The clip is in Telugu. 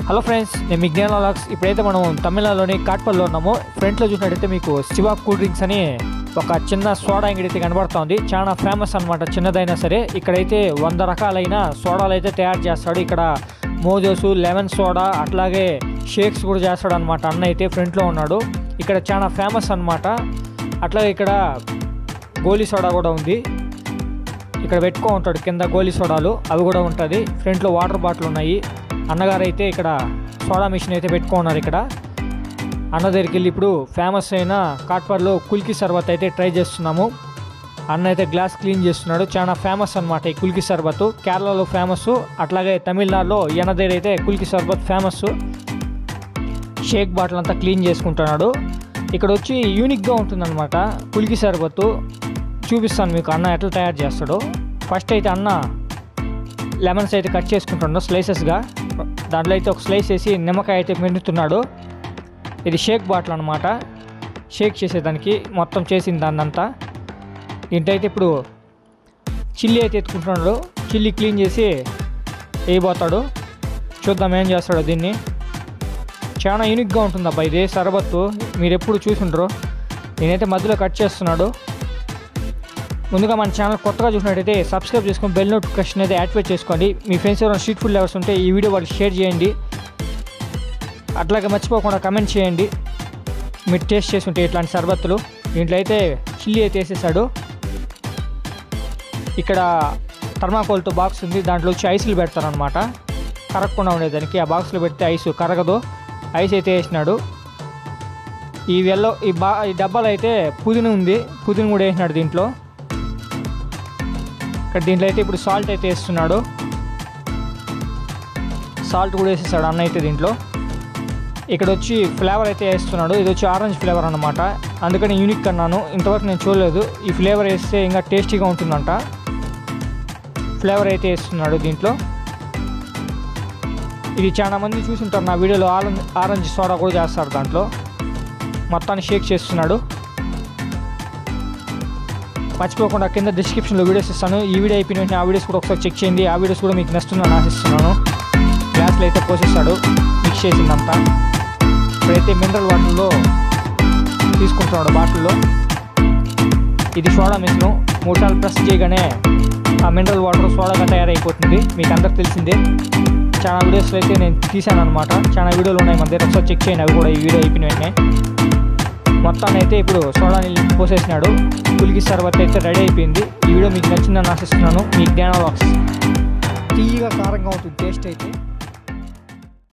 హలో ఫ్రెండ్స్, నేను మీ జ్ఞాన వ్లాగ్స్. ఇప్పుడైతే మనం తమిళనాడులోని కాట్పల్లో ఉన్నాము. ఫ్రంట్లో చూసినట్టయితే మీకు శివ కూల్ డ్రింక్స్ అని ఒక చిన్న సోడా అంగడి అయితే కనబడుతుంది. చాలా ఫేమస్ అనమాట, చిన్నదైనా సరే. ఇక్కడైతే 100 రకాలైన సోడాలు అయితే తయారు చేస్తాడు. ఇక్కడ మోజోసు, లెమన్ సోడా, అట్లాగే షేక్స్ కూడా చేస్తాడు అనమాట. అన్న అయితే ఫ్రంట్లో ఉన్నాడు. ఇక్కడ చాలా ఫేమస్ అనమాట. అట్లాగే ఇక్కడ గోలీ సోడా కూడా ఉంది. ఇక్కడ పెట్టుకో ఉంటాడు కింద గోలీ సోడాలు, అవి కూడా ఉంటుంది. ఫ్రంట్లో వాటర్ బాటిల్ ఉన్నాయి. అన్నగారు అయితే ఇక్కడ సోడా మిషన్ అయితే పెట్టుకున్నారు. ఇక్కడ అన్న దగ్గరికి వెళ్ళి ఇప్పుడు ఫేమస్ అయిన కాట్పర్లో కుల్కి సర్బత్ అయితే ట్రై చేస్తున్నాము. అన్న అయితే గ్లాస్ క్లీన్ చేస్తున్నాడు. చాలా ఫేమస్ అనమాట ఈ కుల్కి సర్బత్. కేరళలో ఫేమస్, అట్లాగే తమిళనాడులో ఈయన దగ్గర అయితే కుల్కి సర్బత్ ఫేమస్. షేక్ బాటిల్ అంతా క్లీన్ చేసుకుంటున్నాడు. ఇక్కడ వచ్చి యూనిక్గా ఉంటుందన్నమాట కుల్కి సర్బత్. చూపిస్తాను మీకు అన్న ఎట్లా తయారు చేస్తాడో. ఫస్ట్ అయితే అన్న లెమన్స్ అయితే కట్ చేసుకుంటున్నాడు స్లైసెస్గా. దాంట్లో అయితే ఒక స్లైస్ వేసి నిమ్మకాయ అయితే పిండుతున్నాడు. ఇది షేక్ బాటిల్ అనమాట, షేక్ చేసేదానికి మొత్తం చేసిన దాన్నంతా. దీంట్లో అయితే ఇప్పుడు చిల్లీ అయితే ఎత్తుకుంటున్నాడు. చిల్లీ క్లీన్ చేసి వేయబోతాడు. చూద్దాం ఏం చేస్తాడో. దీన్ని చాలా యూనిక్గా ఉంటుంది అబ్బా ఇది సర్బత్తు. మీరు ఎప్పుడు చూసుంటారు. నేనైతే మధ్యలో కట్ చేస్తున్నాడు. ముందుగా మన ఛానల్ కొత్తగా చూసినట్టయితే సబ్స్క్రైబ్ చేసుకొని బెల్ నోటిఫికేషన్ అయితే యాక్టివేట్ చేసుకోండి. మీ ఫ్రెండ్స్ ఎవరైనా స్ట్రీట్ ఫుడ్ లవర్స్ ఉంటే ఈ వీడియో వాళ్ళకి షేర్ చేయండి. అట్లాగే మర్చిపోకుండా కమెంట్ చేయండి మీరు టేస్ట్ చేసుకుంటే ఇట్లాంటి సర్బత్తులు. దీంట్లో అయితే చిల్లీ అయితే వేసేసాడు. ఇక్కడ థర్మాకోల్తో బాక్స్ ఉంది. దాంట్లో వచ్చి ఐస్లు పెడతారనమాట కరగకుండా ఉండేదానికి. ఆ బాక్స్లో పెడితే ఐస్ కరగదు. ఐస్ అయితే వేసినాడు. ఈ డబ్బాలో అయితే పుదీనా ఉంది. పుదీనా కూడా వేసినాడు దీంట్లో. దీంట్లో అయితే ఇప్పుడు సాల్ట్ అయితే వేస్తున్నాడు. సాల్ట్ కూడా వేసేస్తాడు అన్న అయితే దీంట్లో. ఇక్కడ వచ్చి ఫ్లేవర్ అయితే వేస్తున్నాడు. ఇది వచ్చి ఆరెంజ్ ఫ్లేవర్ అన్నమాట. అందుకని యూనిక్ అన్నాను, ఇంతవరకు నేను చూడలేదు. ఈ ఫ్లేవర్ వేస్తే ఇంకా టేస్టీగా ఉంటుందంట. ఫ్లేవర్ అయితే వేస్తున్నాడు దీంట్లో. ఇది చాలా మంది చూసుంటారు నా వీడియోలో. ఆరెంజ్ సోడా కూడా చేస్తారు దాంట్లో. మొత్తాన్ని షేక్ చేస్తున్నాడు. మర్చిపోకుండా కింద డిస్క్రిప్షన్లో వీడియోస్ ఇస్తాను. ఈ వీడియో అయిపోయిన వెంటనే ఆ వీడియోస్ కూడా ఒకసారి చెక్ చేయండి. ఆ వీడియోస్ కూడా మీకు నచ్చుతుందని ఆశిస్తున్నాను. గ్లాస్లో అయితే పోసేస్తాడు మిక్స్ చేసిందంతా. ఇప్పుడైతే మినరల్ వాటర్లో తీసుకుంటున్నాడు బాటిల్లో. ఇది సోడా మిషన్. 3 సార్లు ప్రెస్ చేయగానే ఆ మినరల్ వాటర్ సోడాగా తయారైపోతుంది. మీకు అందరికి తెలిసిందే. చాలా వీడియోస్లో అయితే నేను తీసాను అనమాట. చాలా వీడియోలు ఉన్నాయి మన దగ్గర, ఒకసారి చెక్ చేయండి అవి కూడా. ఈ వీడియో అయిపోయిన వెంటనే మొత్తాన్ని అయితే ఇప్పుడు సోడా నీళ్ళు పోసేసినాడు. కుల్కి సర్బత్ అయితే రెడీ అయిపోయింది. ఈ వీడియో మీకు నచ్చిందని ఆశిస్తున్నాను. మీ జ్ఞాన వ్లాగ్స్. తీయగా కారంగా ఉంటుంది టేస్ట్ అయితే.